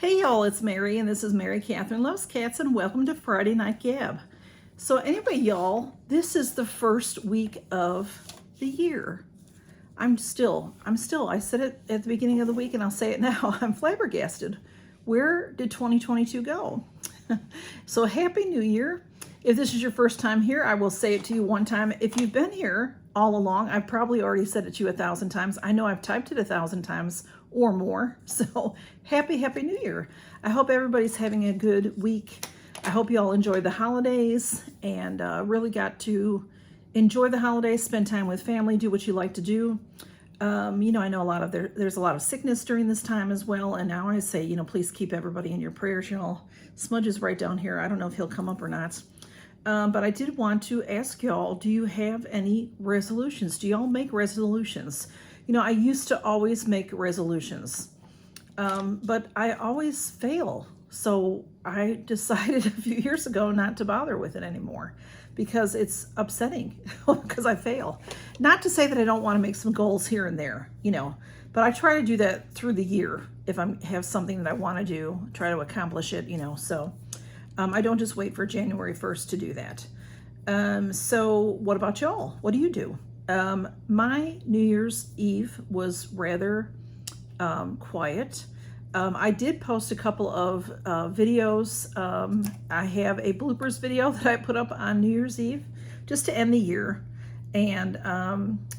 Hey y'all, it's Mary, and this is Mary Catherine Loves Cats, and welcome to Friday Night Gab. So anyway, y'all, this is the first week of the year. I said it at the beginning of the week, and I'll say it now, I'm flabbergasted. Where did 2022 go? So Happy New Year. If this is your first time here, I will say it to you one time. If you've been here all along, I've probably already said it to you 1,000 times. I know I've typed it 1,000 times or more. So happy New Year. I hope everybody's having a good week. I hope you all enjoy the holidays and really got to enjoy the holidays, spend time with family, do what you like to do. You know, I know there's a lot of sickness during this time as well. And now I say, you know, please keep everybody in your prayers. You know, Smudge is right down here. I don't know if he'll come up or not. But I did want to ask y'all, do you have any resolutions? Do y'all make resolutions? You know, I used to always make resolutions, but I always fail. So I decided a few years ago not to bother with it anymore because it's upsetting because I fail. Not to say that I don't want to make some goals here and there, you know, but I try to do that through the year. If I have something that I want to do, try to accomplish it, you know, so I don't just wait for January 1st to do that. So what about y'all? What do you do? My New Year's Eve was rather quiet. I did post a couple of videos. I have a bloopers video that I put up on New Year's Eve just to end the year. And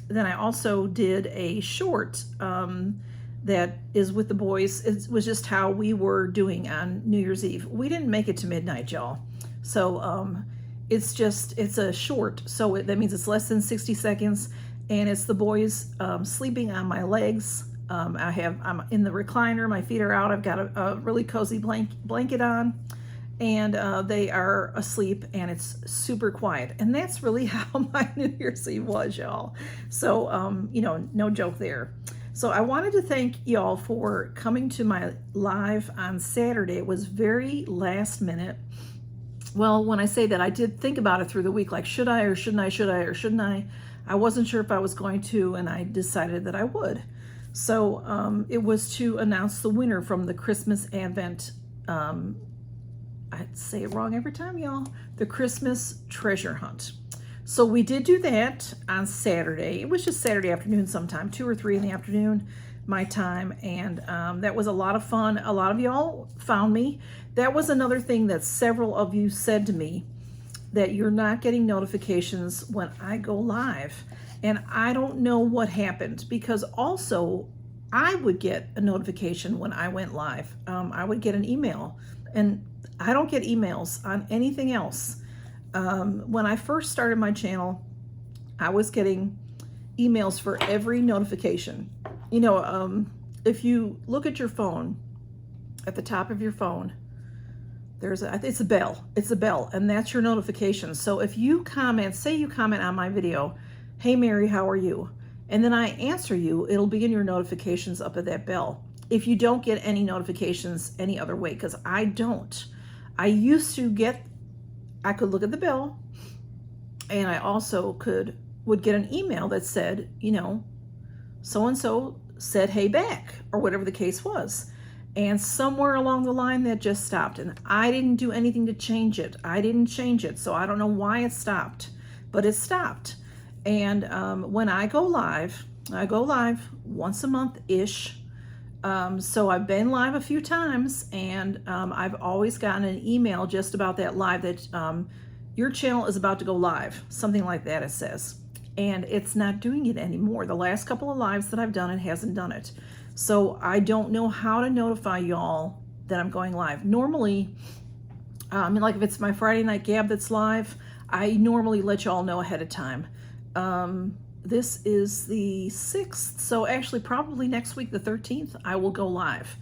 then I also did a short that is with the boys. It was just how we were doing on New Year's Eve. We didn't make it to midnight, y'all. So it's a short. So that means it's less than 60 seconds. And it's the boys sleeping on my legs. I'm in the recliner, my feet are out. I've got a really cozy blanket on. And they are asleep, and it's super quiet. And that's really how my New Year's Eve was, y'all. So, you know, no joke there. So I wanted to thank y'all for coming to my live on Saturday. It was very last minute. Well, when I say that, I did think about it through the week, like, should I or shouldn't I, should I or shouldn't I? I wasn't sure if I was going to, and I decided that I would. So it was to announce the winner from the Christmas Advent, I'd say it wrong every time, y'all, the Christmas treasure hunt. So we did do that on Saturday. It was just Saturday afternoon sometime, 2 or 3 in the afternoon, my time. And that was a lot of fun. A lot of y'all found me. That was another thing that several of you said to me, that you're not getting notifications when I go live. And I don't know what happened, because also I would get a notification when I went live. I would get an email, and I don't get emails on anything else. When I first started my channel, I was getting emails for every notification. You know, if you look at your phone, at the top of your phone, it's a bell. It's a bell, and that's your notification. So if you comment, say you comment on my video, hey Mary, how are you? And then I answer you, it'll be in your notifications up at that bell. If you don't get any notifications any other way, because I don't. I used to I could look at the bell, and I also would get an email that said, you know, so-and-so said hey back, or whatever the case was. And somewhere along the line that just stopped, and I didn't do anything to change it. I didn't change it, so I don't know why it stopped, but it stopped. And when I go live once a month-ish. So I've been live a few times, and I've always gotten an email just about that live, that your channel is about to go live, something like that it says. And it's not doing it anymore. The last couple of lives that I've done, it hasn't done it. So I don't know how to notify y'all that I'm going live. Normally, like if it's my Friday Night Gab that's live, I normally let y'all know ahead of time. This is the 6th, so actually probably next week, the 13th, I will go live.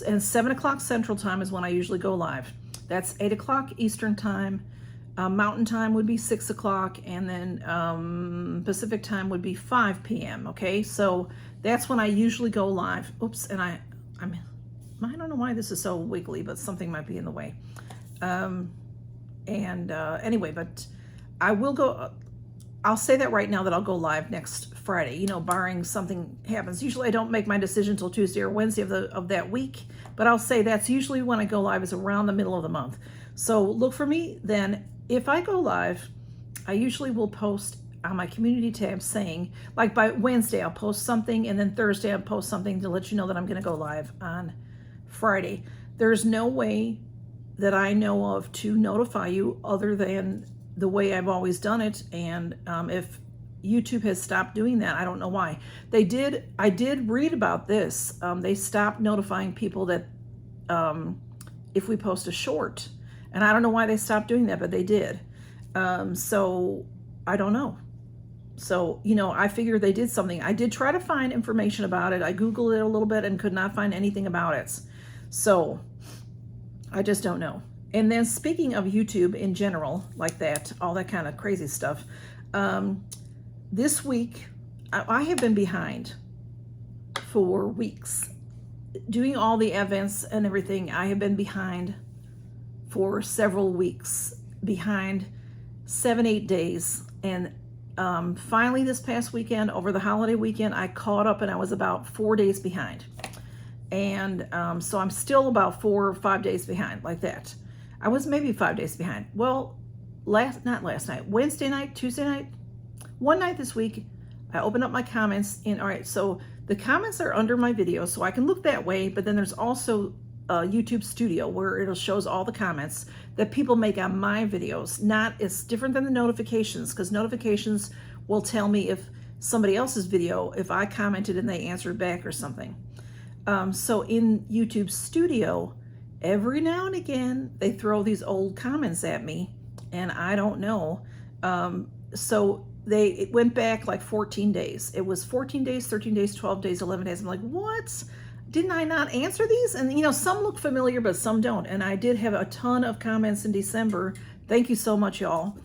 And 7 o'clock Central Time is when I usually go live. That's 8 o'clock Eastern Time. Mountain Time would be 6 o'clock, and then Pacific Time would be 5 p.m., okay? So that's when I usually go live. Oops, and I don't know why this is so wiggly, but something might be in the way. Anyway, but I will go... I'll say that right now, that I'll go live next Friday, you know, barring something happens. Usually I don't make my decision until Tuesday or Wednesday of that week, but I'll say that's usually when I go live, is around the middle of the month. So look for me then. If I go live, I usually will post on my community tab saying, like by Wednesday, I'll post something, and then Thursday I'll post something to let you know that I'm going to go live on Friday. There's no way that I know of to notify you other than the way I've always done it. And if YouTube has stopped doing that, I don't know why. I did read about this. They stopped notifying people that if we post a short, and I don't know why they stopped doing that, but they did. So I don't know. So, you know, I figured they did something. I did try to find information about it. I Googled it a little bit and could not find anything about it. So I just don't know. And then speaking of YouTube in general, like that, all that kind of crazy stuff, this week, I have been behind for weeks. Doing all the events and everything, I have been behind for several weeks, behind 7-8 days. And finally this past weekend, over the holiday weekend, I caught up and I was about 4 days behind. And so I'm still about 4 or 5 days behind, like that. I was maybe 5 days behind. Well, not last night, Wednesday night, Tuesday night, one night this week, I opened up my comments, and all right, so the comments are under my video, so I can look that way, but then there's also YouTube Studio where it shows all the comments that people make on my videos. It's different than the notifications, because notifications will tell me if somebody else's video, if I commented and they answered back or something. So in YouTube Studio, every now and again, they throw these old comments at me, and I don't know. So it went back like 14 days. It was 14 days, 13 days, 12 days, 11 days. I'm like, what? Didn't I not answer these? And, you know, some look familiar, but some don't. And I did have a ton of comments in December. Thank you so much, y'all.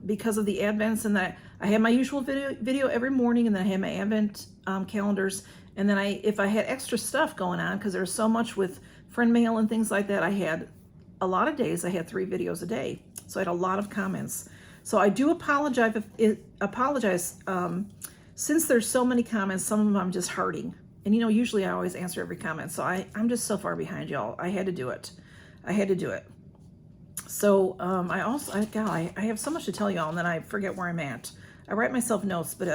Because of the Advents, and that I had my usual video every morning, and then I had my Advent calendars. And then if I had extra stuff going on, because there's so much with friend mail and things like that, I had a lot of days, I had 3 videos a day. So I had a lot of comments. So I do apologize. Since there's so many comments, some of them I'm just hearting. And you know, usually I always answer every comment. So I'm just so far behind, y'all. I had to do it. So I have so much to tell y'all, and then I forget where I'm at. I write myself notes, but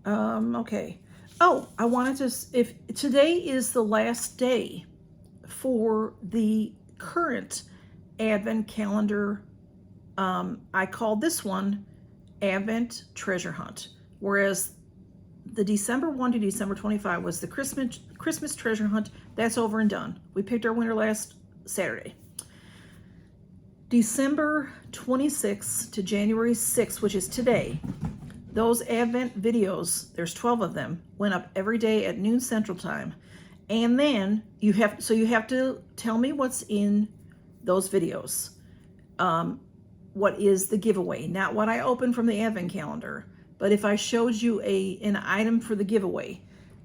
okay. Oh, I wanted to, if today is the last day for the current Advent calendar, I called this one Advent Treasure Hunt, whereas the December 1 to December 25 was the Christmas Treasure Hunt. That's over and done. We picked our winner last Saturday. December 26th to January 6th, which is today, those Advent videos, there's 12 of them, went up every day at noon Central Time. And then you have to tell me what's in those videos. What is the giveaway? Not what I opened from the Advent calendar, but if I showed you an item for the giveaway,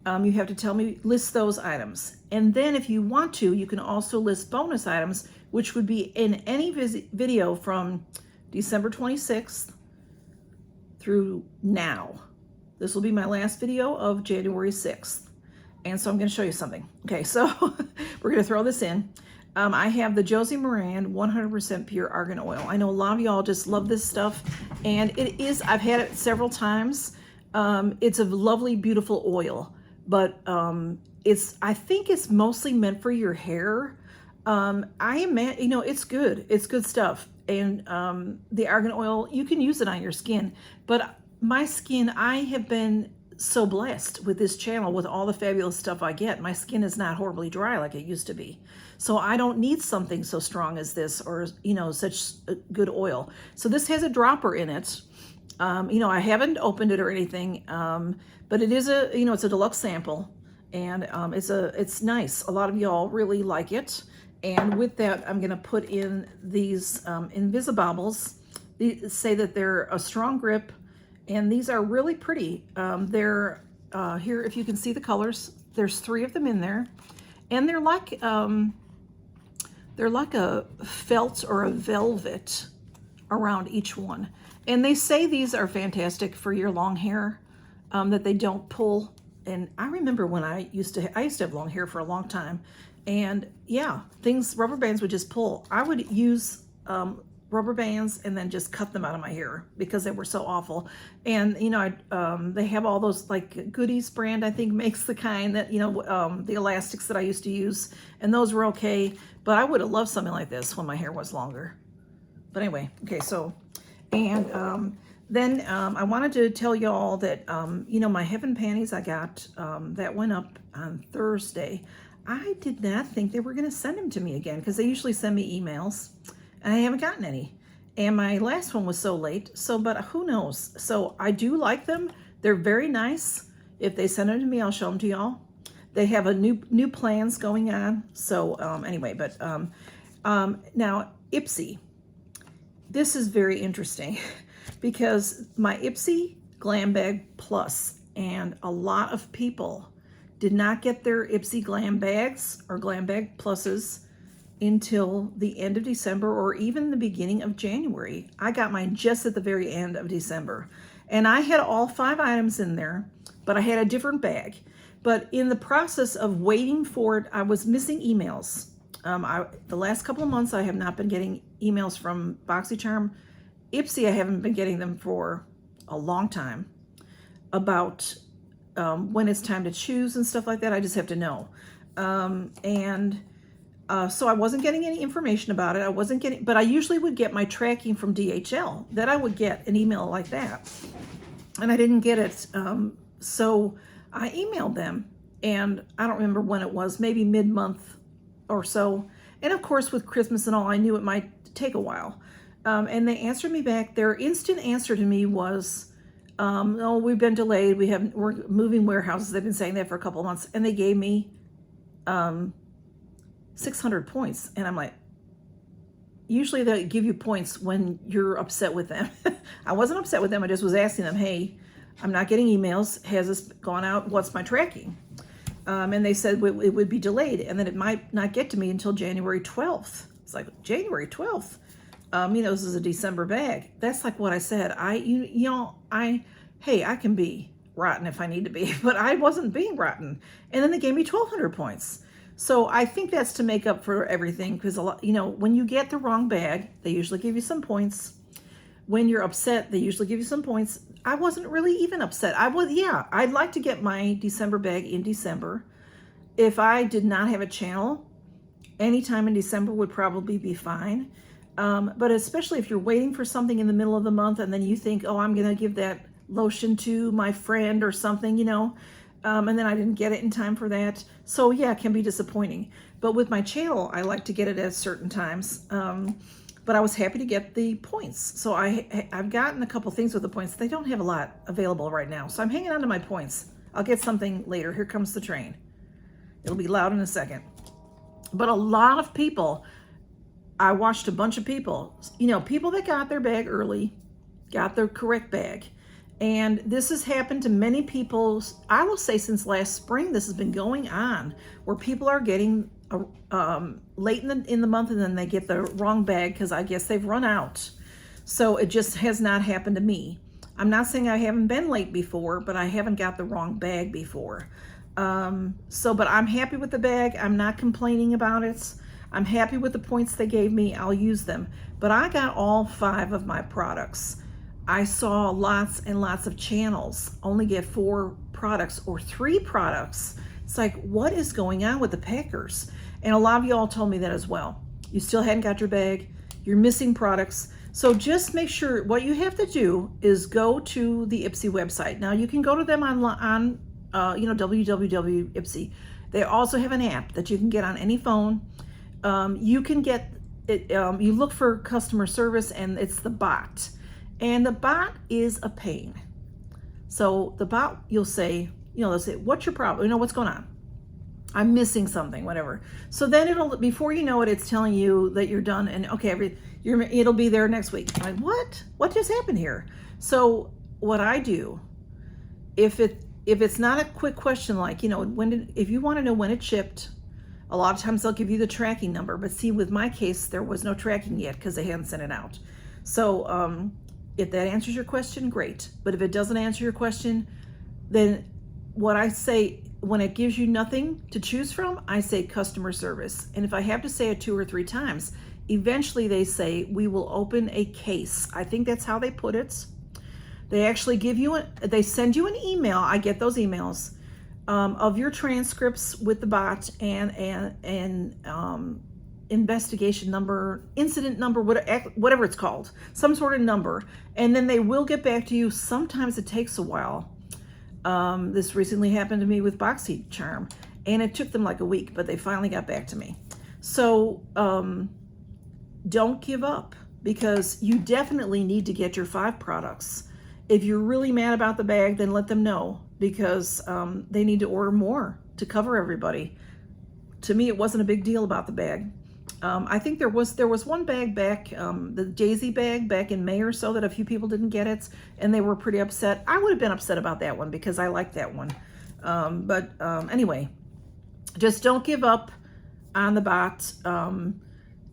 you have to tell me, list those items. And then if you want to, you can also list bonus items, which would be in any video from December 26th through now. This will be my last video of January 6th. And so I'm going to show you something. Okay, so we're going to throw this in. I have the Josie Moran 100% pure argan oil. I know a lot of y'all just love this stuff, and it is, I've had it several times. It's a lovely, beautiful oil, but I think it's mostly meant for your hair. It's good. It's good stuff. And the argan oil, you can use it on your skin, but my skin, I have been so blessed with this channel, with all the fabulous stuff I get. My skin is not horribly dry like it used to be. So I don't need something so strong as this, or, you know, such a good oil. So this has a dropper in it. I haven't opened it or anything, but it is it's a deluxe sample, and it's nice. A lot of y'all really like it. And with that, I'm going to put in these Invisibobbles. These say that they're a strong grip, and these are really pretty. They're here, if you can see the colors, there's 3 of them in there, and they're like a felt or a velvet around each one. And they say these are fantastic for your long hair. that they don't pull. And I remember when I used to have long hair for a long time, and yeah, rubber bands would just pull. I would use rubber bands and then just cut them out of my hair because they were so awful. And you know, they have all those, like, Goodies brand, I think, makes the kind that, you know, the elastics that I used to use, and those were okay. But I would have loved something like this when my hair was longer. But anyway, okay, so, and then I wanted to tell y'all that, you know, my Heaven panties I got, that went up on Thursday. I did not think they were going to send them to me again, because they usually send me emails, and I haven't gotten any. And my last one was so late, so, but who knows? So I do like them. They're very nice. If they send them to me, I'll show them to y'all. They have a new plans going on. So anyway, but now Ipsy. This is very interesting because my Ipsy Glam Bag Plus, and a lot of people did not get their Ipsy Glam Bags or Glam Bag Pluses until the end of December or even the beginning of January. I got mine just at the very end of December. And I had all 5 items in there, but I had a different bag. But in the process of waiting for it, I was missing emails. The last couple of months, I have not been getting emails from Boxycharm. Ipsy, I haven't been getting them for a long time about when it's time to choose and stuff like that. I just have to know. So I wasn't getting any information about it. I wasn't getting, but I usually would get my tracking from DHL. That I would get an email like that, and I didn't get it. So I emailed them, and I don't remember when it was, maybe mid-month or so. And of course, with Christmas and all, I knew it might take a while. And they answered me back. Their instant answer to me was, "Oh, we've been delayed. We're moving warehouses." They've been saying that for a couple of months, and they gave me 600 points. And I'm like, usually they give you points when you're upset with them. I wasn't upset with them. I just was asking them, "Hey, I'm not getting emails. Has this gone out? What's my tracking?" And they said it would be delayed, and that it might not get to me until January 12th. It's like, January 12th? You know, this is a December bag. That's like what I said. Hey, I can be rotten if I need to be, but I wasn't being rotten. And then they gave me 1,200 points. So I think that's to make up for everything, because a lot, you know, when you get the wrong bag, they usually give you some points. When you're upset, they usually give you some points. I wasn't really even upset. I'd like to get my December bag in December. If I did not have a channel, anytime in December would probably be fine. But especially if you're waiting for something in the middle of the month, and then you think, "Oh, I'm going to give that lotion to my friend or something," you know, and then I didn't get it in time for that. So yeah, it can be disappointing. But with my channel, I like to get it at certain times. But I was happy to get the points. So I've gotten a couple things with the points. They don't have a lot available right now, so I'm hanging on to my points. I'll get something later. Here comes the train. It'll be loud in a second. But a lot of people, I watched a bunch of people, you know, people that got their bag early, got their correct bag. And this has happened to many people. I will say since last spring, this has been going on, where people are getting late in the month, and then they get the wrong bag because I guess they've run out. So it just has not happened to me. I'm not saying I haven't been late before, but I haven't got the wrong bag before. But I'm happy with the bag. I'm not complaining about it. I'm happy with the points they gave me. I'll use them. But I got all 5 of my products. I saw lots and lots of channels only get 4 products or 3 products. It's like, what is going on with the packers? And a lot of y'all told me that as well. You still hadn't got your bag. You're missing products. So just make sure, what you have to do is go to the Ipsy website. Now you can go to them on www.ipsy. They also have an app that you can get on any phone. You can get it. You look for customer service, and it's the bot. And the bot is a pain. So the bot, you'll say, you know, they'll say, "What's your problem? You know, what's going on? I'm missing something," whatever. So then it'll, before you know it, it's telling you that you're done, and okay, it'll be there next week. I'm like, what just happened here? So what I do, if it's not a quick question, like, you know, if you want to know when it shipped, a lot of times they'll give you the tracking number. But see, with my case, there was no tracking yet because they hadn't sent it out. So if that answers your question, great. But if it doesn't answer your question, then what I say when it gives you nothing to choose from, I say customer service. And if I have to say it 2 or 3 times, eventually they say, we will open a case. I think that's how they put it. They actually they send you an email. I get those emails of your transcripts with the bot and investigation number, incident number, whatever it's called, some sort of number. And then they will get back to you. Sometimes it takes a while. This recently happened to me with Boxycharm, and it took them like a week, but they finally got back to me. So don't give up, because you definitely need to get your 5 products. If you're really mad about the bag, then let them know, because they need to order more to cover everybody. To me, it wasn't a big deal about the bag. I think there was one bag back, the JAVY bag back in May or so, that a few people didn't get it, and they were pretty upset. I would have been upset about that one because I like that one. Anyway, just don't give up on the bot.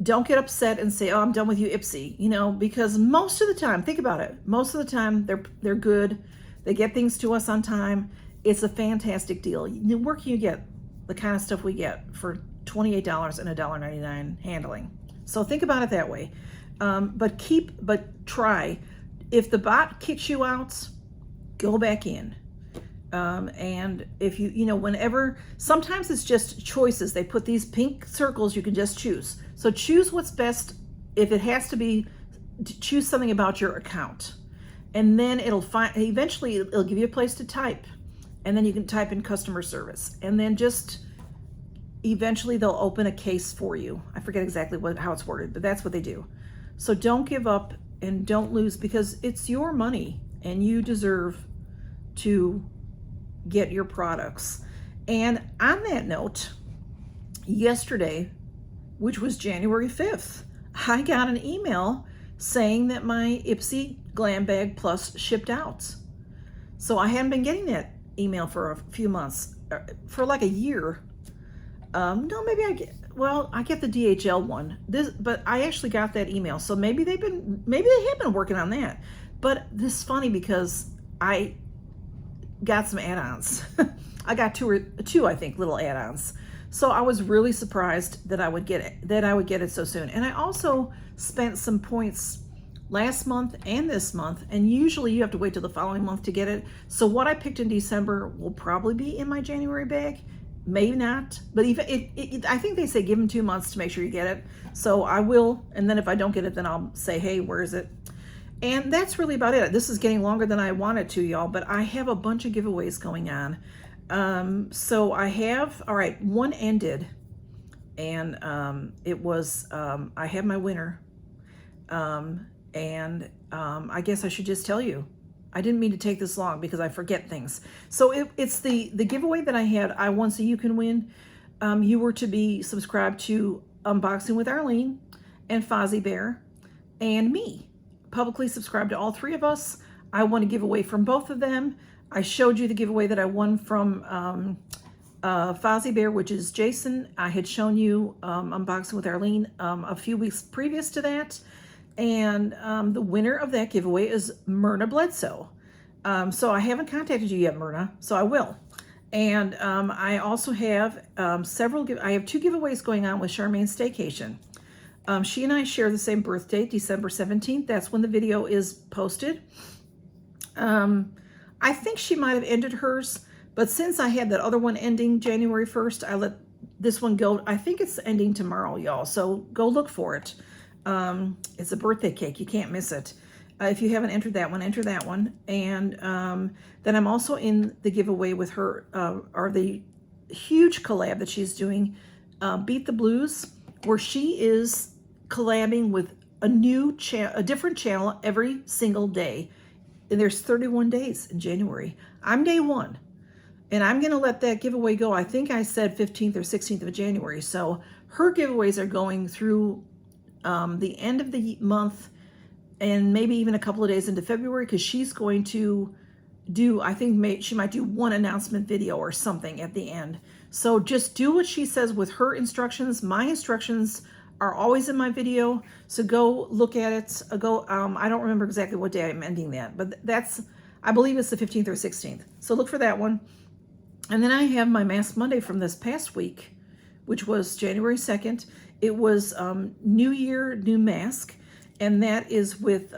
Don't get upset and say, oh, I'm done with you, Ipsy, you know, because most of the time, think about it, most of the time they're good. They get things to us on time. It's a fantastic deal. Where can you get the kind of stuff we get for $28 and $1.99 handling? So think about it that way. But try. If the bot kicks you out, go back in. And if whenever, sometimes it's just choices. They put these pink circles, you can just choose. So choose what's best. If it has to be, choose something about your account. And then eventually it'll give you a place to type. And then you can type in customer service. And then just, eventually they'll open a case for you. I forget exactly how it's worded, but that's what they do. So don't give up and don't lose, because it's your money and you deserve to get your products. And on that note, yesterday, which was January 5th, I got an email saying that my Ipsy Glam Bag Plus shipped out. So I hadn't been getting that email for a few months, for like a year. No, maybe I get the DHL one. But I actually got that email. So maybe they have been working on that. But this is funny because I got some add-ons. I got two, I think, little add-ons. So I was really surprised that I would get it so soon. And I also spent some points last month and this month, and usually you have to wait till the following month to get it. So what I picked in December will probably be in my January bag. Maybe not, but I think they say give them 2 months to make sure you get it. So I will, and then if I don't get it, then I'll say, hey, where is it? And that's really about it. This is getting longer than I wanted to, y'all, but I have a bunch of giveaways going on. So I have, all right, one ended, and it was, I have my winner, and I guess I should just tell you. I didn't mean to take this long because I forget things. So it's the giveaway that I had, I Won So You Can Win. You were to be subscribed to Unboxing with Arlene and Fozzie Bear and me. Publicly subscribed to all 3 of us. I won a giveaway from both of them. I showed you the giveaway that I won from Fozzie Bear, which is Jason. I had shown you Unboxing with Arlene a few weeks previous to that. And the winner of that giveaway is Myrna Bledsoe. So I haven't contacted you yet, Myrna, so I will. And I also have I have 2 giveaways going on with Charmaine's Staycation. She and I share the same birthday, December 17th. That's when the video is posted. I think she might have ended hers, but since I had that other one ending January 1st, I let this one go. I think it's ending tomorrow, y'all, so go look for it. It's a birthday cake. You can't miss it. If you haven't entered that one, enter that one. And then I'm also in the giveaway with her, or the huge collab that she's doing, Beat the Blues, where she is collabing with a different channel every single day. And there's 31 days in January. I'm day 1. And I'm going to let that giveaway go. I think I said 15th or 16th of January. So her giveaways are going through the end of the month, and maybe even a couple of days into February, because she's going to do, I think she might do one announcement video or something at the end. So just do what she says with her instructions. My instructions are always in my video, so go look at it. I don't remember exactly what day I'm ending that, but I believe it's the 15th or 16th. So look for that one. And then I have my Mask Monday from this past week, which was January 2nd. It was New Year, New Mask. And that is with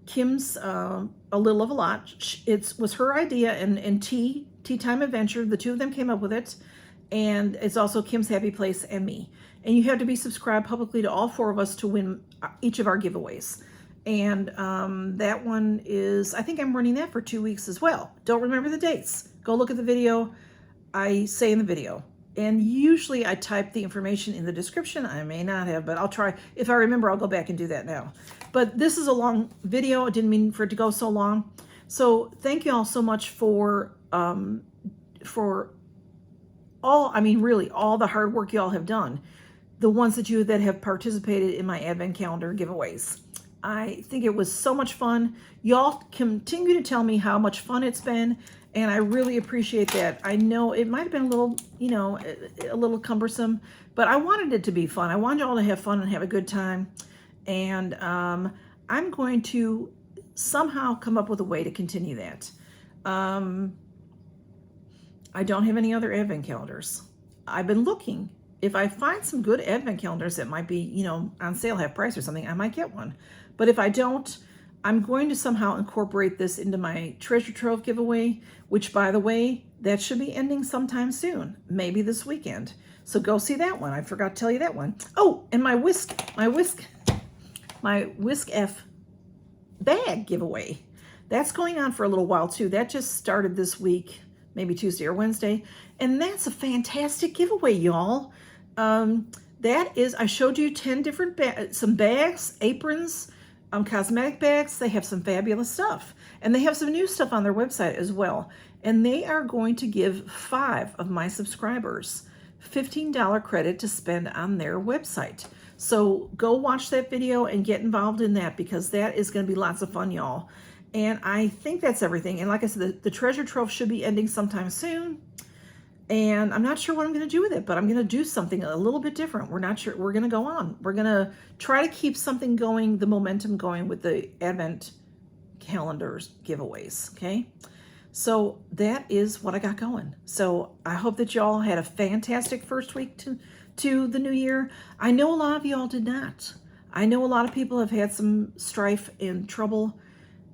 Kim's A Little of a Lot. It was her idea, and Tea Time Adventure. The two of them came up with it. And it's also Kim's Happy Place and me. And you have to be subscribed publicly to all 4 of us to win each of our giveaways. And that one is, I think I'm running that for 2 weeks as well. Don't remember the dates. Go look at the video. I say in the video. And usually I type the information in the description. I may not have, but I'll try. If I remember, I'll go back and do that now. But this is a long video. I didn't mean for it to go so long. So thank you all so much for all, I mean, really all the hard work y'all have done. The ones that have participated in my advent calendar giveaways. I think it was so much fun. Y'all continue to tell me how much fun it's been, and I really appreciate that. I know it might have been a little, you know, a little cumbersome, but I wanted it to be fun. I wanted y'all to have fun and have a good time, and I'm going to somehow come up with a way to continue that. I don't have any other advent calendars. I've been looking. If I find some good advent calendars that might be, you know, on sale, half price or something, I might get one. But if I don't, I'm going to somehow incorporate this into my treasure trove giveaway, which, by the way, that should be ending sometime soon, maybe this weekend. So go see that one. I forgot to tell you that one. Oh, and my Whisk F bag giveaway. That's going on for a little while too. That just started this week, maybe Tuesday or Wednesday. And that's a fantastic giveaway, y'all. That is, I showed you 10 different some bags, aprons, cosmetic bags. They have some fabulous stuff. And they have some new stuff on their website as well. And they are going to give 5 of my subscribers $15 credit to spend on their website. So go watch that video and get involved in that, because that is going to be lots of fun, y'all. And I think that's everything. And like I said, the treasure trove should be ending sometime soon. And I'm not sure what I'm going to do with it, but I'm going to do something a little bit different. We're not sure. We're going to go on. We're going to try to keep something going, the momentum going with the Advent calendars giveaways, okay? So that is what I got going. So I hope that y'all had a fantastic first week to the new year. I know a lot of y'all did not. I know a lot of people have had some strife and trouble,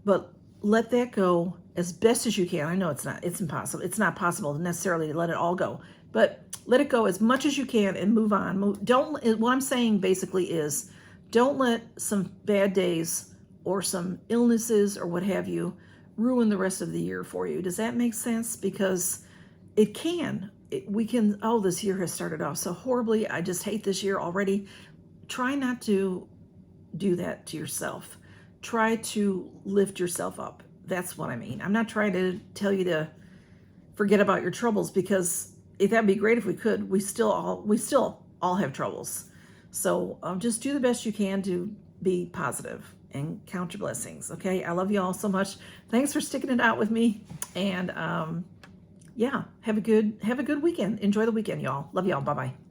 but let that go as best as you can. I know it's impossible. It's not possible necessarily to let it all go, but let it go as much as you can and move on. What I'm saying basically is, don't let some bad days or some illnesses or what have you ruin the rest of the year for you. Does that make sense? Because it can. Oh, this year has started off so horribly. I just hate this year already. Try not to do that to yourself. Try to lift yourself up. That's what I mean. I'm not trying to tell you to forget about your troubles, because that'd be great if we could. We still all have troubles. So just do the best you can to be positive and count your blessings. Okay. I love you all so much. Thanks for sticking it out with me. And yeah, have a good weekend. Enjoy the weekend, y'all. Love y'all. Bye-bye.